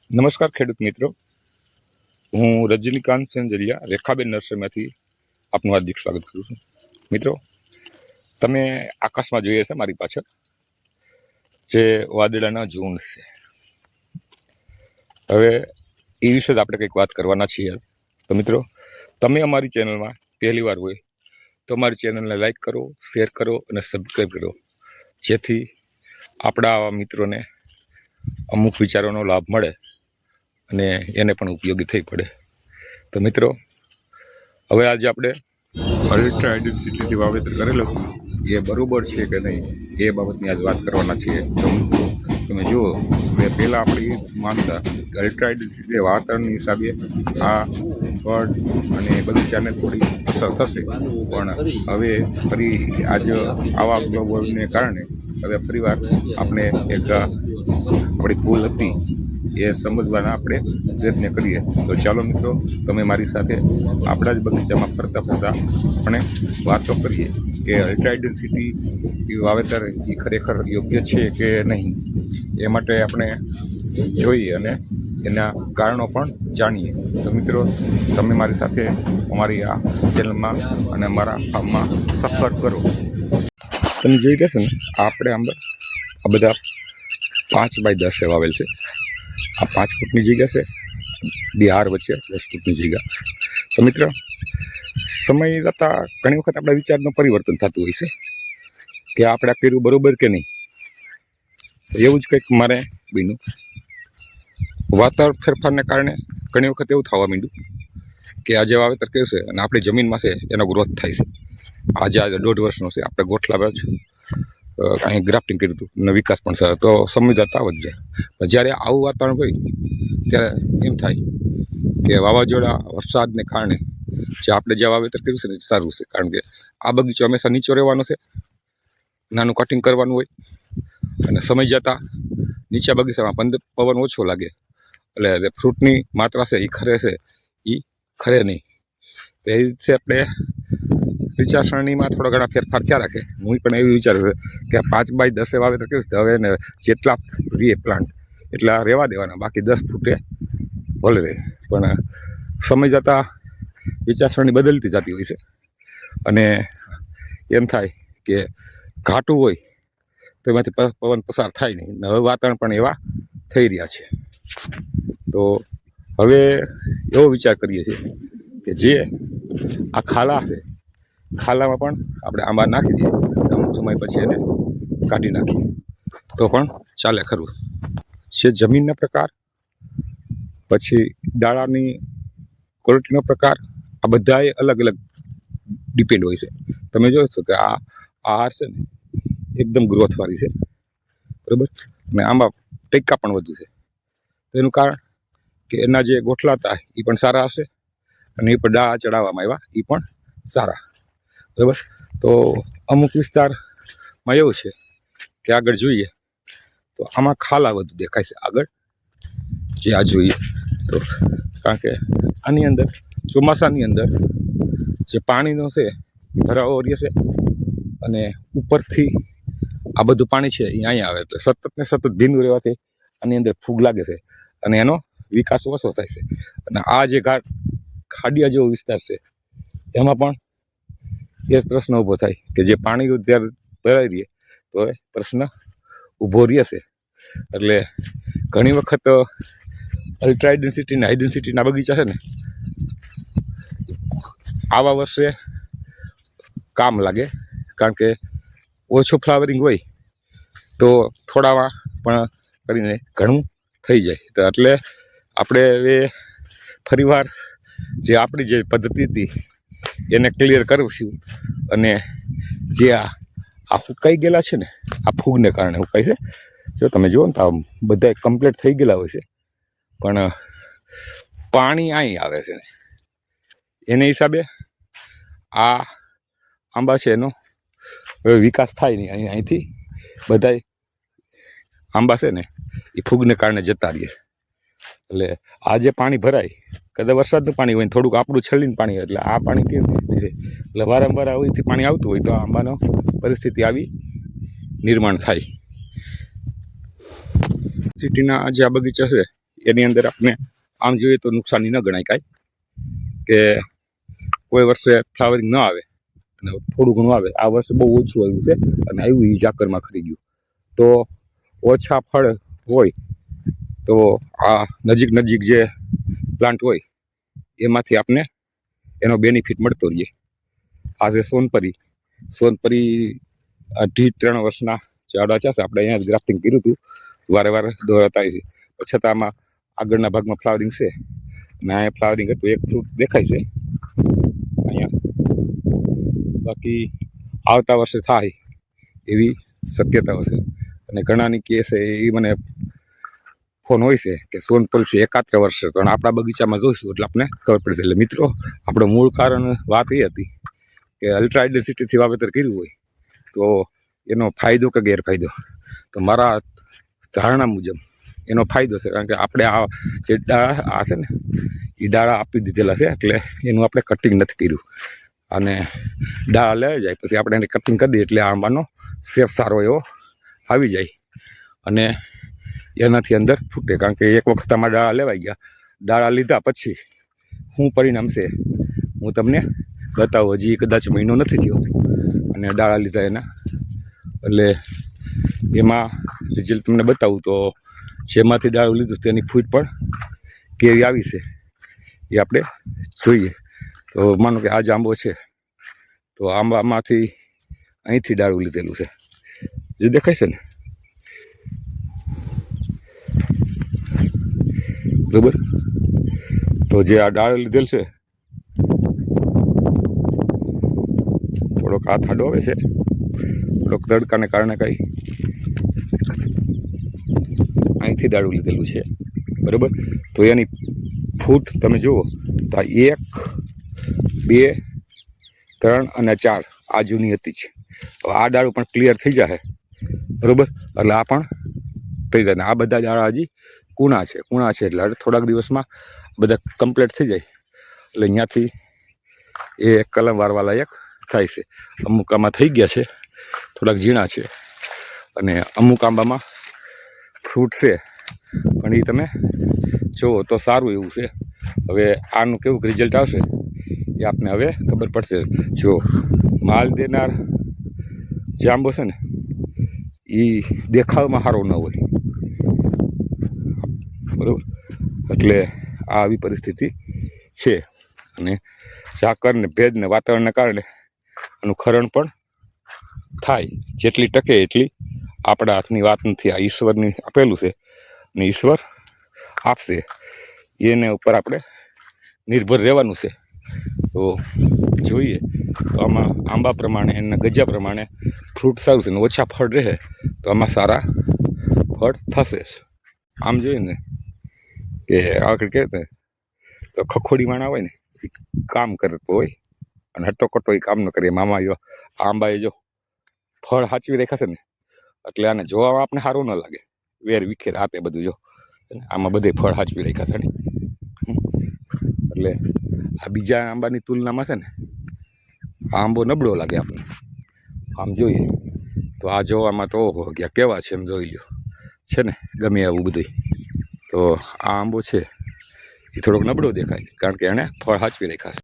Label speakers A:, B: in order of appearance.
A: નમસ્કાર ખેડૂત મિત્રો, હું રજનીકાંત સેંજરિયા રેખાબેન નર્સરીમાંથી આપનું હાર્દિક સ્વાગત કરું છું. મિત્રો, તમે આકાશમાં જોઈએ છે મારી પાછળ જે વાદળાના ઝુંડ છે. હવે એ વિશે જ આપણે કંઈક વાત કરવાના છીએ. તો મિત્રો, તમે અમારી ચેનલમાં પહેલી વાર હોય તો અમારી ચેનલને લાઈક કરો, શેર કરો અને સબસ્ક્રાઈબ કરો, જેથી આપણા આવા મિત્રોને અમુક વિચારોનો લાભ મળે અને એને પણ ઉપયોગી થઈ પડે. તો મિત્રો, હવે આજે આપણે અલ્ટ્રા આઇડેન્ટિટી વાવેતર કરેલું હતું એ બરાબર છે કે નહીં એ બાબતની આજ વાત કરવાના છીએ. તો તમે જુઓ કે પહેલાં આપણે માનતા કે અલ્ટ્રા આઇડેન્ટિટી વાતાવરણની હિસાબે આ ફળ અને બગીચાને થોડી અસર થશે, પણ હવે ફરી આજ આવા ગ્લોબલને કારણે હવે ફરીવાર આપણે એક આપણી ભૂલ હતી એ સમજવાના આપણે પ્રયત્ન કરીએ. તો ચાલો મિત્રો, તમે મારી સાથે આપણા જ બગીચામાં ફરતા આપણે વાતો કરીએ કે અલ્ટ્રા આઇડેન્ટિટી વાવેતર એ ખરેખર યોગ્ય છે કે નહીં. એ માટે આપણે જોઈએ અને એના કારણો પણ જાણીએ. તો મિત્રો, તમે મારી સાથે અમારી આ ચેનલમાં અને અમારા ફાર્મમાં સફર કરો. તમે જોઈ રહેશો ને, આપણે આ બધા 5 બાય 10 વાવેલ છે. આ 5 ફૂટની જગ્યા છે, બિહાર વચ્ચે 10 ફૂટની જગ્યા. તો મિત્ર, સમય જતાં ઘણી વખત આપણા વિચારનું પરિવર્તન થતું હોય છે કે આપણે આ કર્યું બરાબર કે નહીં. એવું જ કંઈક મારે બન્યું. વાતાવરણ ફેરફારને કારણે ઘણી વખત એવું થવા માંડ્યું કે આજે વાવેતર કર્યું છે અને આપણી જમીનમાં છે એનો ગ્રોથ થાય છે. આજે 1.5 વર્ષનો છે, આપણે ગોઠલા જ અહીં ગ્રાફ્ટિંગ કર્યું હતું અને વિકાસ પણ સારો, તો સમય જતાં વધે. જ્યારે આવું વાતાવરણ હોય ત્યારે એમ થાય કે વાવાઝોડા વરસાદને કારણે આપણે જે વાવેતર કર્યું છે ને સારું છે, કારણ કે આ બગીચો હંમેશા નીચો રહેવાનો છે, નાનું કટિંગ કરવાનું હોય અને સમય જતાં નીચા બગીચામાં પવન ઓછો લાગે એટલે ફ્રૂટની માત્રા છે એ ખરે નહીં. તો એ રીતે આપણે વિચારસરણીમાં થોડા ઘણા ફેરફાર થયા રાખે. હું પણ એવું વિચારું છું કે 5 બાય 10 વાવેતર કર્યું છે, હવે એને જેટલા રીએ પ્લાન્ટ એટલા રહેવા દેવાના, બાકી 10 ફૂટે ભલે રહે. પણ સમય જતાં વિચારસરણી બદલતી જતી હોય છે અને એમ થાય કે ઘાટું હોય તો એમાંથી પવન પસાર થાય નહીં. હવે વાતાવરણ પણ એવા થઈ રહ્યા છે. તો હવે એવો વિચાર કરીએ છીએ કે જે આ ખાલા છે, ખાલામાં પણ આપણે આંબા નાખી દઈએ, અમુક સમય પછી એને કાઢી નાખીએ તો પણ ચાલે ખરું. જે જમીનનો પ્રકાર, પછી ડાળાની ક્વોલિટીનો પ્રકાર, આ બધાએ અલગ અલગ ડિપેન્ડ હોય છે. તમે જોશો કે આ હાર છે ને એકદમ ગ્રોથવાળી છે, બરાબર, અને આંબા ટેકા પણ વધુ છે. તો એનું કારણ કે એના જે ગોઠલા હતા એ પણ સારા હશે અને એ પણ ડાળા ચડાવવામાં આવ્યા એ પણ સારા, બરાબર. તો અમુક વિસ્તારમાં એવું છે કે આગળ જોઈએ તો આમાં ખાલા વધુ દેખાય છે આગળ જે આ જોઈએ તો, કારણ કે આની અંદર ચોમાસાની અંદર જે પાણીનો છે એ ભરાવો રહેશે અને ઉપરથી આ બધું પાણી છે એ અહીંયા આવે, એટલે સતત ને સતત ભીનું રહેવાથી આની અંદર ફૂગ લાગે છે અને એનો વિકાસ ઓછો થાય છે. અને આ જે ખાડિયા જેવો વિસ્તાર છે એમાં પણ એ જ પ્રશ્ન ઊભો થાય કે જે પાણી જ્યારે ભરાઈ રહીએ તો એ પ્રશ્ન ઊભો રહેશે. એટલે ઘણી વખત અલ્ટ્રા આઇડેન્ટિટીના બગીચા છે ને આવા વર્ષે કામ લાગે, કારણ કે ઓછું ફ્લાવરિંગ હોય તો થોડામાં પણ કરીને ઘણું થઈ જાય. તો એટલે આપણે હવે ફરીવાર જે આપણી જે પદ્ધતિ હતી એને ક્લિયર કરશું અને જે આ ફૂંકાઈ ગયેલા છે ને, આ ફૂગને કારણે ફૂંકાય છે. જો તમે જુઓ ને તો બધા કમ્પ્લીટ થઈ ગયેલા હોય છે, પણ પાણી અહીં આવે છે એને હિસાબે આ આંબા છે એનો હવે વિકાસ થાય નહીં. અહીંથી બધા આંબા છે ને એ ફૂગને કારણે જતા રહીએ. એટલે આ જે પાણી ભરાય, કદાચ વરસાદનું પાણી હોય થોડુંક આપણું છેલ્લીને પાણી હોય, એટલે આ પાણી કેવી રીતે, એટલે વારંવાર અહીંથી પાણી આવતું હોય તો આંબાનો પરિસ્થિતિ આવી નિર્માણ થાય. સિટીના જે આ બગીચા છે એની અંદર આપણે આમ જોઈએ તો નુકસાની ન ગણાય કાંઈ, કે કોઈ વર્ષે ફ્લાવરિંગ ન આવે અને થોડું ઘણું આવે. આ વર્ષે બહુ ઓછું આવ્યું છે અને આવ્યું એ ઝાકરમાં ખરી ગયું. તો ઓછા ફળ હોય તો આ નજીક નજીક જે પ્લાન્ટ હોય એમાંથી આપણે એનો બેનિફિટ મળતો રહીએ. આ છે સોનપરી 2.5-3 વર્ષના ઝાડા છે. આપણે અહીંયા જ ગ્રાફ્ટિંગ કર્યું હતું, વારે વારે દોરાતા છે. છતાં આમાં આગળના ભાગમાં ફ્લાવરિંગ છે અને અહીંયા ફ્લાવરિંગ હતું, એક ફ્રૂટ દેખાય છે અહીંયા. બાકી આવતા વર્ષે થાય એવી શક્યતાઓ છે. અને ઘણાની કે છે એ મને ફોન હોય છે કે સોનપરી છે 71 વર્ષે, પણ આપણા બગીચામાં જોઈશું એટલે આપણે ખબર પડશે. એટલે મિત્રો, આપણું મૂળ કારણ વાત એ હતી કે અલ્ટ્રા ડેન્સિટીથી વાવેતર કર્યું હોય તો એનો ફાયદો કે ગેરફાયદો. તો મારા ધારણા મુજબ એનો ફાયદો છે, કારણ કે આપણે આ જે આ છે ને એ ડાળા આપી દીધેલા છે, એટલે એનું આપણે કટિંગ નથી કર્યું. અને ડાળા લઈ જાય પછી આપણે એને કટિંગ કરી દઈએ એટલે આંબાનો શેપ સારો એવો આવી જાય અને એનાથી અંદર ફૂટે. કારણ કે એક વખત આમાં ડાળા લેવાઈ ગયા, ડાળા લીધા પછી શું પરિણામ છે હું તમને બતાવું. હજી કદાચ મહિનો નથી થયો અને ડાળા લીધા એના, એટલે એમાં રિઝલ્ટ તમને બતાવું. તો જેમાંથી ડાળું લીધું તેની ફૂટ પણ કેવી આવી છે એ આપણે જોઈએ. તો માનો કે આ જ આંબો છે, તો આંબામાંથી અહીંથી ડાળું લીધેલું છે, જે દેખાય છે ને, બરાબર. તો જે આ ડાળું લીધેલ છે, થોડોક હાથ આડો આવે છે, થોડોક તડકાને કારણે કંઈ અહીંથી ડાળું લીધેલું છે, બરાબર. તો એની ફૂટ તમે જુઓ તો આ 1, 2, 3 અને 4 આ જૂની હતી છે. હવે આ ડાળું પણ ક્લિયર થઈ જાય, બરાબર. એટલે આ પણ થઈ જાય ને આ બધા ડાળા હજી કૂણા છે એટલે થોડાક દિવસમાં બધા કમ્પ્લીટ થઈ જાય એટલે અહીંયાથી એ કલમ વારવા લાયક થાય છે. અમુક આમાં થઈ ગયા છે, થોડાક ઝીણા છે, અને અમુક આંબામાં ફ્રૂટ છે પણ એ તમે જુઓ તો સારું એવું છે. હવે આનું કેવું રિઝલ્ટ આવશે એ આપને હવે ખબર પડશે. જો માલ દેનાર જે આંબો છે ને એ દેખાવમાં સારો ન હોય, બરાબર. એટલે આ આવી પરિસ્થિતિ છે. અને ઝાકર ને ભેજ ને વાતાવરણને કારણે આનું ખરણ પણ થાય. જેટલી ટકે એટલી આપણા હાથની વાત નથી, આ ઈશ્વરની આપેલું છે અને ઈશ્વર આપશે, એને ઉપર આપણે નિર્ભર રહેવાનું છે. તો જોઈએ તો આમાં આંબા પ્રમાણે એના ગજા પ્રમાણે ફ્રૂટ સારું છે ને ઓછા ફળ રહે તો આમાં સારા ફળ થશે. આમ જોઈએ ને કે આગળ કહે ને તો ખખોડી માણા હોય ને એ કામ કરતો હોય અને હટ્ટો એ કામ ન કરે. મામા જો આંબાએ જો ફળ સાચવી રાખ્યા છે ને એટલે આને જોવામાં આપણે સારું ન લાગે, વેર વિખેર આપે બધું. જો આમાં બધે ફળ સાચવી રાખ્યા છે ને, એટલે આ બીજા આંબાની તુલનામાં છે ને આ આંબો નબળો લાગે આપણને. આમ જોઈએ તો આ જોવામાં તો ઓહો ગયા કેવા છે એમ જોઈ લો છે ને, ગમે એવું બધું. તો આ આંબો છે એ થોડોક નબળો દેખાય કારણ કે એણે ફળ સાચવી રાખ્યા છે.